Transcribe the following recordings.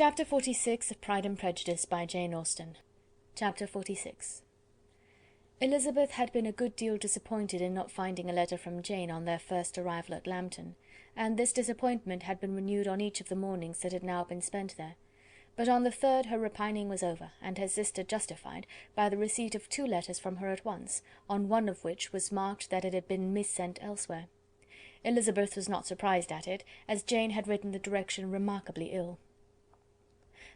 Chapter 46 of Pride and Prejudice by Jane Austen. Chapter 46. Elizabeth had been a good deal disappointed in not finding a letter from Jane on their first arrival at Lambton, and this disappointment had been renewed on each of the mornings that had now been spent there. But on the third her repining was over, and her sister justified, by the receipt of 2 letters from her at once, on one of which was marked that it had been missent elsewhere. Elizabeth was not surprised at it, as Jane had written the direction remarkably ill.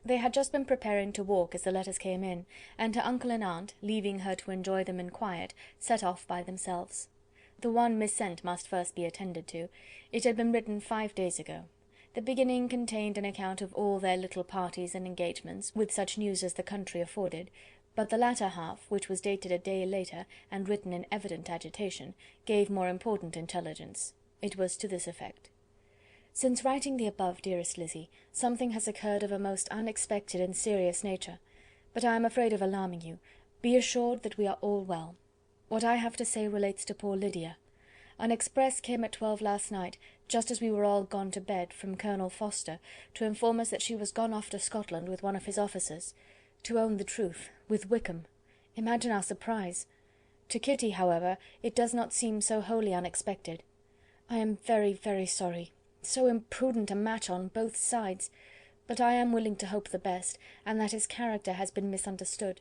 They had just been preparing to walk as the letters came in, and her uncle and aunt, leaving her to enjoy them in quiet, set off by themselves. The one missent must first be attended to. It had been written 5 days ago. The beginning contained an account of all their little parties and engagements, with such news as the country afforded, but the latter half, which was dated a day later, and written in evident agitation, gave more important intelligence. It was to this effect: "Since writing the above, dearest Lizzy, something has occurred of a most unexpected and serious nature, but I am afraid of alarming you. Be assured that we are all well. What I have to say relates to poor Lydia. An express came at 12 last night, just as we were all gone to bed, from Colonel Forster, to inform us that she was gone off to Scotland with one of his officers. To own the truth, with Wickham. Imagine our surprise. To Kitty, however, it does not seem so wholly unexpected. I am very, very sorry. So imprudent a match on both sides, but I am willing to hope the best, and that his character has been misunderstood.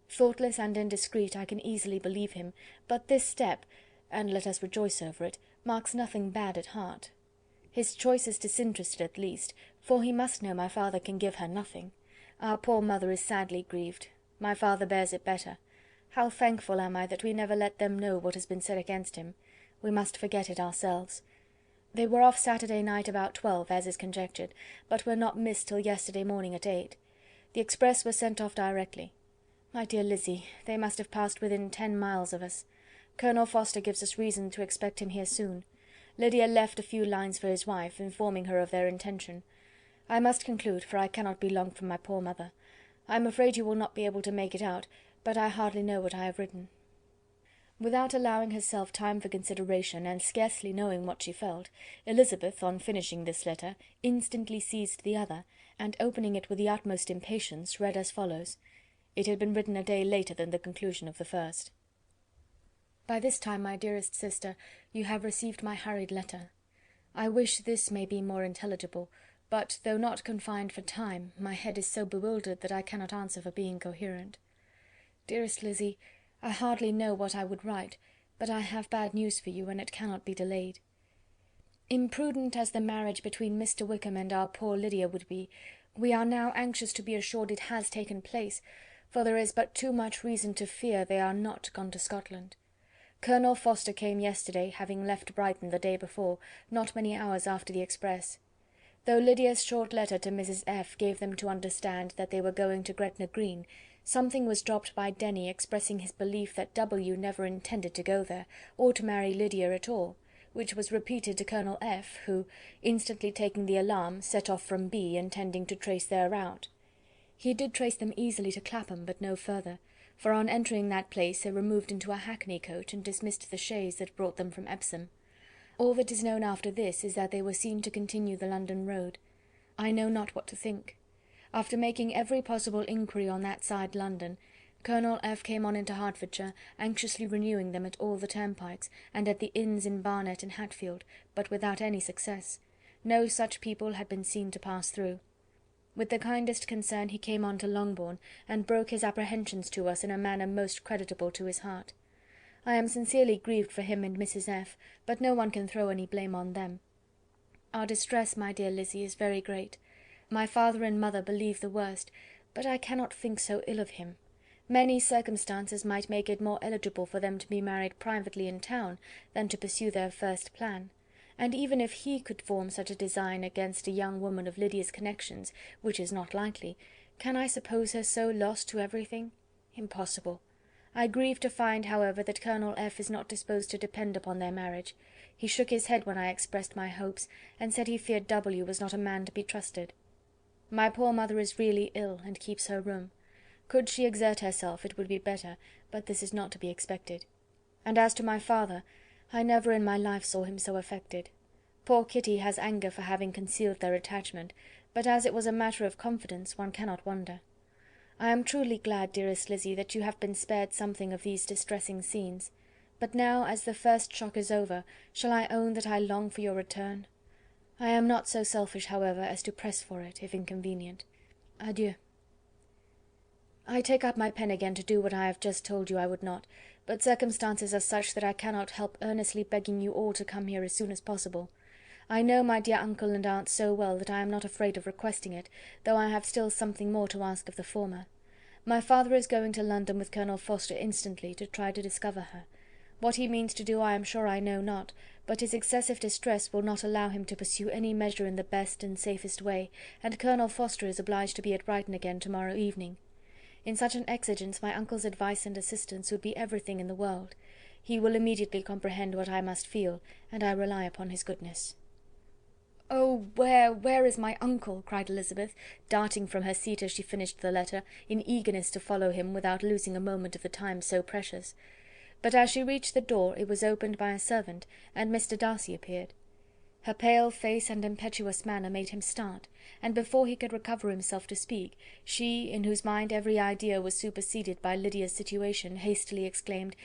Thoughtless and indiscreet, I can easily believe him, but this step, and let us rejoice over it, marks nothing bad at heart. His choice is disinterested at least, for he must know my father can give her nothing. Our poor mother is sadly grieved. My father bears it better. How thankful am I that we never let them know what has been said against him. We must forget it ourselves. They were off Saturday night about 12, as is conjectured, but were not missed till yesterday morning at 8. The express was sent off directly. My dear Lizzy, they must have passed within 10 miles of us. Colonel Forster gives us reason to expect him here soon. Lydia left a few lines for his wife, informing her of their intention. I must conclude, for I cannot be long from my poor mother. I am afraid you will not be able to make it out, but I hardly know what I have written." Without allowing herself time for consideration, and scarcely knowing what she felt, Elizabeth, on finishing this letter, instantly seized the other, and opening it with the utmost impatience, read as follows. It had been written a day later than the conclusion of the first. "By this time, my dearest sister, you have received my hurried letter. I wish this may be more intelligible, but, though not confined for time, my head is so bewildered that I cannot answer for being coherent. Dearest Lizzy, I hardly know what I would write, but I have bad news for you, and it cannot be delayed. Imprudent as the marriage between Mr. Wickham and our poor Lydia would be, we are now anxious to be assured it has taken place, for there is but too much reason to fear they are not gone to Scotland. Colonel Forster came yesterday, having left Brighton the day before, not many hours after the express. Though Lydia's short letter to Mrs. F. gave them to understand that they were going to Gretna Green, something was dropped by Denny expressing his belief that W. never intended to go there, or to marry Lydia at all, which was repeated to Colonel F., who, instantly taking the alarm, set off from B., intending to trace their route. He did trace them easily to Clapham, but no further, for on entering that place they removed into a hackney coach, and dismissed the chaise that brought them from Epsom. All that is known after this is that they were seen to continue the London road. I know not what to think. After making every possible inquiry on that side London, Colonel F. came on into Hertfordshire, anxiously renewing them at all the turnpikes, and at the inns in Barnet and Hatfield, but without any success. No such people had been seen to pass through. With the kindest concern he came on to Longbourn, and broke his apprehensions to us in a manner most creditable to his heart. I am sincerely grieved for him and Mrs. F., but no one can throw any blame on them. Our distress, my dear Lizzy, is very great. My father and mother believe the worst, but I cannot think so ill of him. Many circumstances might make it more eligible for them to be married privately in town than to pursue their first plan, and even if he could form such a design against a young woman of Lydia's connections, which is not likely, can I suppose her so lost to everything? Impossible. I grieve to find, however, that Colonel F. is not disposed to depend upon their marriage. He shook his head when I expressed my hopes, and said he feared W. was not a man to be trusted. My poor mother is really ill, and keeps her room. Could she exert herself, it would be better, but this is not to be expected. And as to my father, I never in my life saw him so affected. Poor Kitty has anger for having concealed their attachment, but as it was a matter of confidence, one cannot wonder. I am truly glad, dearest Lizzy, that you have been spared something of these distressing scenes. But now, as the first shock is over, shall I own that I long for your return? I am not so selfish, however, as to press for it, if inconvenient. Adieu. I take up my pen again to do what I have just told you I would not, but circumstances are such that I cannot help earnestly begging you all to come here as soon as possible. I know my dear uncle and aunt so well that I am not afraid of requesting it, though I have still something more to ask of the former. My father is going to London with Colonel Forster instantly, to try to discover her. What he means to do I am sure I know not, but his excessive distress will not allow him to pursue any measure in the best and safest way, and Colonel Forster is obliged to be at Brighton again to-morrow evening. In such an exigence my uncle's advice and assistance would be everything in the world. He will immediately comprehend what I must feel, and I rely upon his goodness. "Oh, where is my uncle?" cried Elizabeth, darting from her seat as she finished the letter, in eagerness to follow him without losing a moment of the time so precious. But as she reached the door it was opened by a servant, and Mr. Darcy appeared. Her pale face and impetuous manner made him start, and before he could recover himself to speak, she, in whose mind every idea was superseded by Lydia's situation, hastily exclaimed,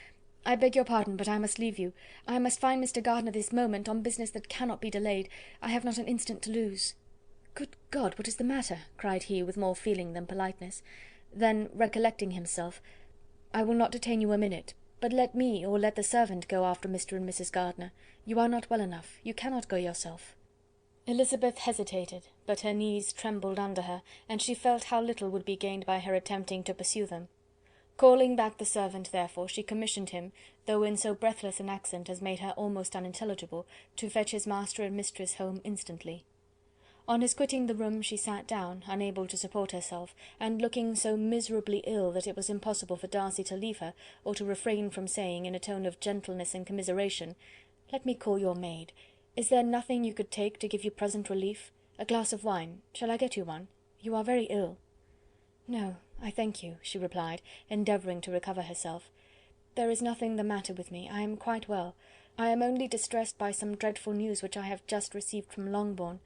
"I beg your pardon, but I must leave you. I must find Mr. Gardiner this moment, on business that cannot be delayed. I have not an instant to lose." "Good God, what is the matter?" cried he, with more feeling than politeness. Then, recollecting himself, "I will not detain you a minute, but let me, or let the servant, go after Mr. and Mrs. Gardiner. You are not well enough. You cannot go yourself." Elizabeth hesitated, but her knees trembled under her, and she felt how little would be gained by her attempting to pursue them. Calling back the servant, therefore, she commissioned him, though in so breathless an accent as made her almost unintelligible, to fetch his master and mistress home instantly. On his quitting the room she sat down, unable to support herself, and looking so miserably ill that it was impossible for Darcy to leave her, or to refrain from saying, in a tone of gentleness and commiseration, "Let me call your maid. Is there nothing you could take to give you present relief? A glass of wine. Shall I get you one? You are very ill." "No, I thank you," she replied, endeavouring to recover herself. "There is nothing the matter with me. I am quite well. I am only distressed by some dreadful news which I have just received from Longbourn."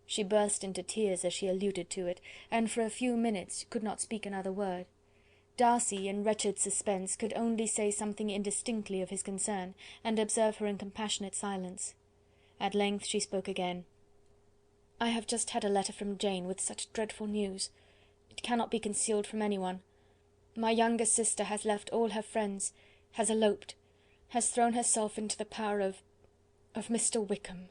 She burst into tears as she alluded to it, and for a few minutes could not speak another word. Darcy, in wretched suspense, could only say something indistinctly of his concern, and observe her in compassionate silence. At length she spoke again. "I have just had a letter from Jane with such dreadful news. It cannot be concealed from anyone. My younger sister has left all her friends, has eloped, has thrown herself into the power of Mr. Wickham.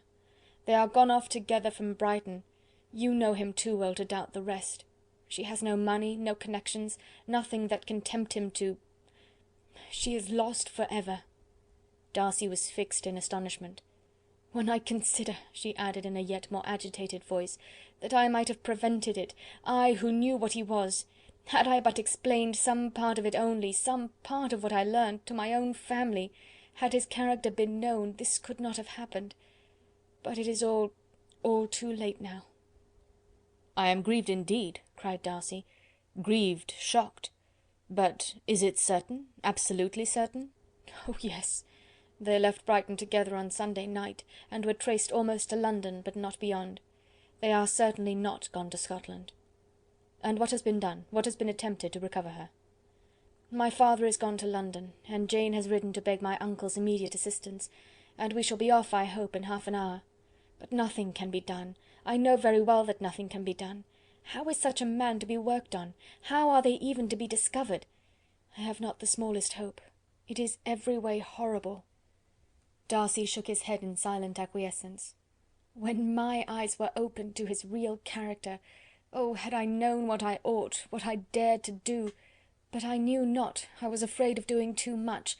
They are gone off together from Brighton. You know him too well to doubt the rest. She has no money, no connections, nothing that can tempt him to... She is lost for ever." Darcy was fixed in astonishment. "When I consider," she added in a yet more agitated voice, "that I might have prevented it, I who knew what he was. Had I but explained some part of it only, some part of what I learned, to my own family, had his character been known, this could not have happened. But it is all too late now." "I am grieved indeed," cried Darcy. "Grieved, shocked. But is it certain, absolutely certain?" "Oh, yes. They left Brighton together on Sunday night, and were traced almost to London, but not beyond. They are certainly not gone to Scotland." "And what has been done, what has been attempted to recover her?" "My father is gone to London, and Jane has ridden to beg my uncle's immediate assistance, and we shall be off, I hope, in half an hour. But nothing can be done. I know very well that nothing can be done. How is such a man to be worked on? How are they even to be discovered? I have not the smallest hope. It is every way horrible." Darcy shook his head in silent acquiescence. "When my eyes were opened to his real character, oh, had I known what I ought, what I dared to do! But I knew not, I was afraid of doing too much.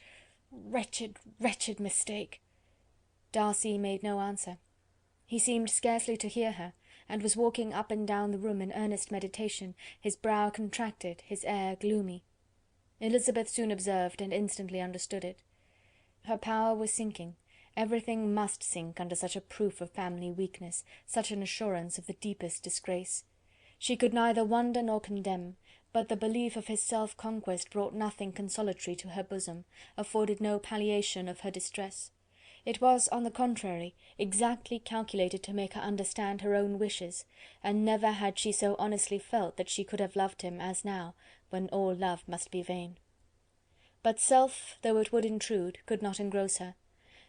Wretched, wretched mistake!" Darcy made no answer. He seemed scarcely to hear her, and was walking up and down the room in earnest meditation, his brow contracted, his air gloomy. Elizabeth soon observed, and instantly understood it. Her power was sinking. Everything must sink under such a proof of family weakness, such an assurance of the deepest disgrace. She could neither wonder nor condemn, but the belief of his self-conquest brought nothing consolatory to her bosom, afforded no palliation of her distress. It was, on the contrary, exactly calculated to make her understand her own wishes, and never had she so honestly felt that she could have loved him as now, when all love must be vain. But self, though it would intrude, could not engross her.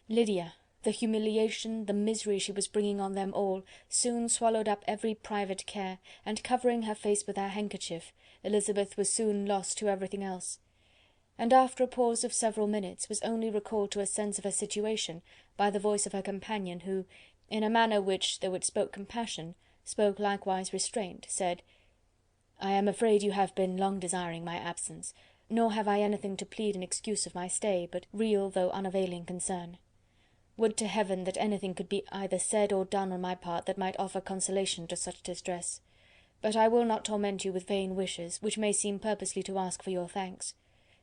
Lydia, the humiliation, the misery she was bringing on them all, soon swallowed up every private care, and covering her face with her handkerchief, Elizabeth was soon lost to everything else, and after a pause of several minutes, was only recalled to a sense of her situation by the voice of her companion, who, in a manner which, though it spoke compassion, spoke likewise restraint, said: "I am afraid you have been long desiring my absence, nor have I anything to plead in excuse of my stay, but real though unavailing concern. Would to heaven that anything could be either said or done on my part that might offer consolation to such distress. But I will not torment you with vain wishes, which may seem purposely to ask for your thanks.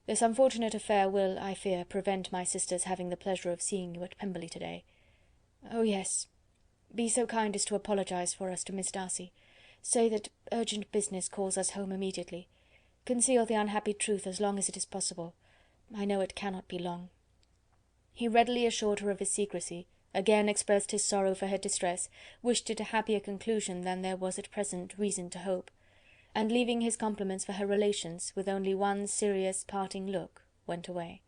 This unfortunate affair will, I fear, prevent my sister's having the pleasure of seeing you at Pemberley to-day. Oh yes, be so kind as to apologise for us to Miss Darcy. Say that urgent business calls us home immediately. Conceal the unhappy truth as long as it is possible. I know it cannot be long." He readily assured her of his secrecy, again expressed his sorrow for her distress, wished it a happier conclusion than there was at present reason to hope, and leaving his compliments for her relations, with only one serious parting look, went away.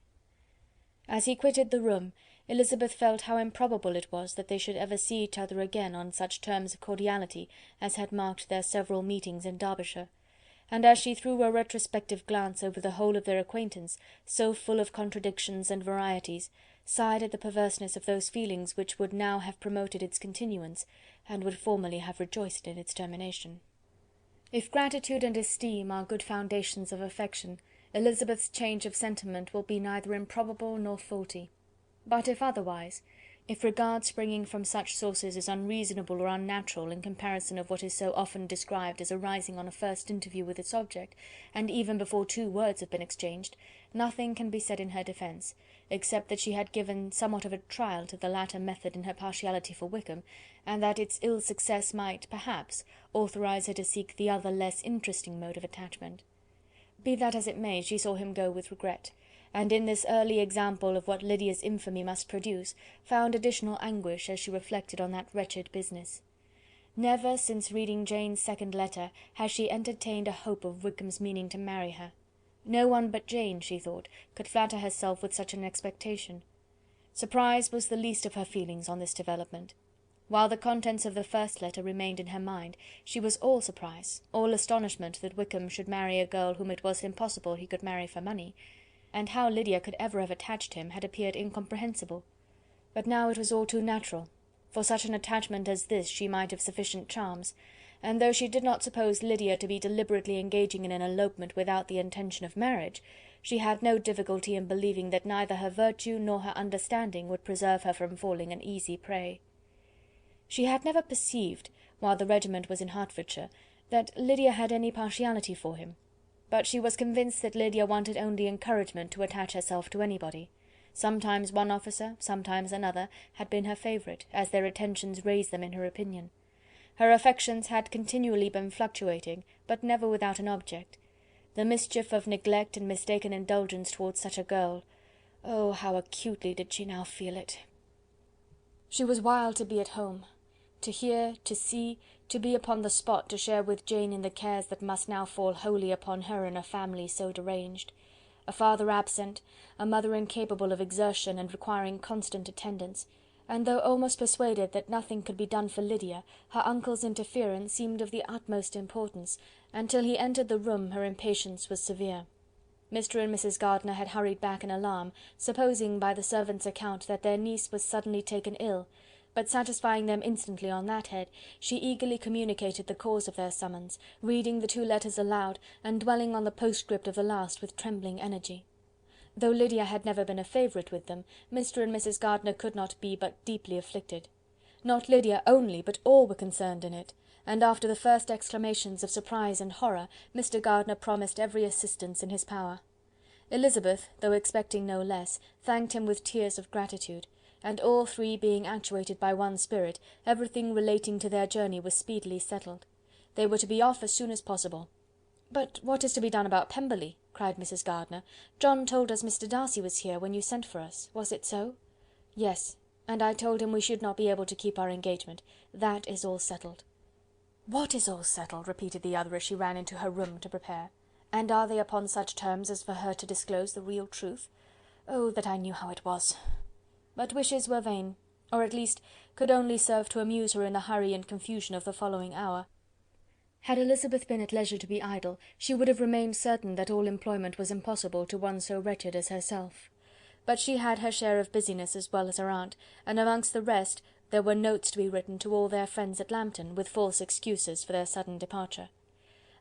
As he quitted the room, Elizabeth felt how improbable it was that they should ever see each other again on such terms of cordiality as had marked their several meetings in Derbyshire, and as she threw a retrospective glance over the whole of their acquaintance, so full of contradictions and varieties, sighed at the perverseness of those feelings which would now have promoted its continuance, and would formerly have rejoiced in its termination. If gratitude and esteem are good foundations of affection, Elizabeth's change of sentiment will be neither improbable nor faulty. But if otherwise, if regard springing from such sources is unreasonable or unnatural in comparison of what is so often described as arising on a first interview with its object, and even before 2 words have been exchanged, nothing can be said in her defence, except that she had given somewhat of a trial to the latter method in her partiality for Wickham, and that its ill success might, perhaps, authorise her to seek the other less interesting mode of attachment. Be that as it may, she saw him go with regret, and in this early example of what Lydia's infamy must produce, found additional anguish as she reflected on that wretched business. Never, since reading Jane's second letter, had she entertained a hope of Wickham's meaning to marry her. No one but Jane, she thought, could flatter herself with such an expectation. Surprise was the least of her feelings on this development. While the contents of the first letter remained in her mind, she was all surprise, all astonishment that Wickham should marry a girl whom it was impossible he could marry for money, and how Lydia could ever have attached him had appeared incomprehensible. But now it was all too natural. For such an attachment as this she might have sufficient charms, and though she did not suppose Lydia to be deliberately engaging in an elopement without the intention of marriage, she had no difficulty in believing that neither her virtue nor her understanding would preserve her from falling an easy prey. She had never perceived, while the regiment was in Hertfordshire, that Lydia had any partiality for him, but she was convinced that Lydia wanted only encouragement to attach herself to anybody. Sometimes one officer, sometimes another, had been her favourite, as their attentions raised them in her opinion. Her affections had continually been fluctuating, but never without an object. The mischief of neglect and mistaken indulgence towards such a girl, oh, how acutely did she now feel it! She was wild to be at home, to hear, to see, to be upon the spot to share with Jane in the cares that must now fall wholly upon her in a family so deranged. A father absent, a mother incapable of exertion and requiring constant attendance, and though almost persuaded that nothing could be done for Lydia, her uncle's interference seemed of the utmost importance, and till he entered the room her impatience was severe. Mr. and Mrs. Gardiner had hurried back in alarm, supposing by the servant's account that their niece was suddenly taken ill, but satisfying them instantly on that head, she eagerly communicated the cause of their summons, reading the 2 letters aloud, and dwelling on the postscript of the last with trembling energy. Though Lydia had never been a favourite with them, Mr. and Mrs. Gardiner could not be but deeply afflicted. Not Lydia only, but all were concerned in it, and after the first exclamations of surprise and horror, Mr. Gardiner promised every assistance in his power. Elizabeth, though expecting no less, thanked him with tears of gratitude, and all 3 being actuated by one spirit, everything relating to their journey was speedily settled. They were to be off as soon as possible. "But what is to be done about Pemberley?" cried Mrs. Gardiner. "John told us Mr. Darcy was here when you sent for us. Was it so?" "Yes. and I told him we should not be able to keep our engagement. That is all settled." "What is all settled?" repeated the other, as she ran into her room to prepare. "And are they upon such terms as for her to disclose the real truth? Oh, that I knew how it was!" But wishes were vain, or at least could only serve to amuse her in the hurry and confusion of the following hour. Had Elizabeth been at leisure to be idle, she would have remained certain that all employment was impossible to one so wretched as herself. But she had her share of business as well as her aunt, and amongst the rest there were notes to be written to all their friends at Lambton, with false excuses for their sudden departure.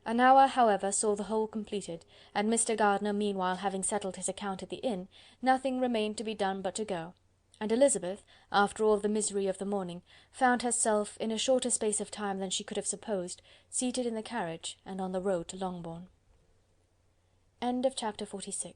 An hour, however, saw the whole completed, and Mr. Gardiner meanwhile having settled his account at the inn, nothing remained to be done but to go, and Elizabeth, after all the misery of the morning, found herself, in a shorter space of time than she could have supposed, seated in the carriage and on the road to Longbourn. Chapter 47.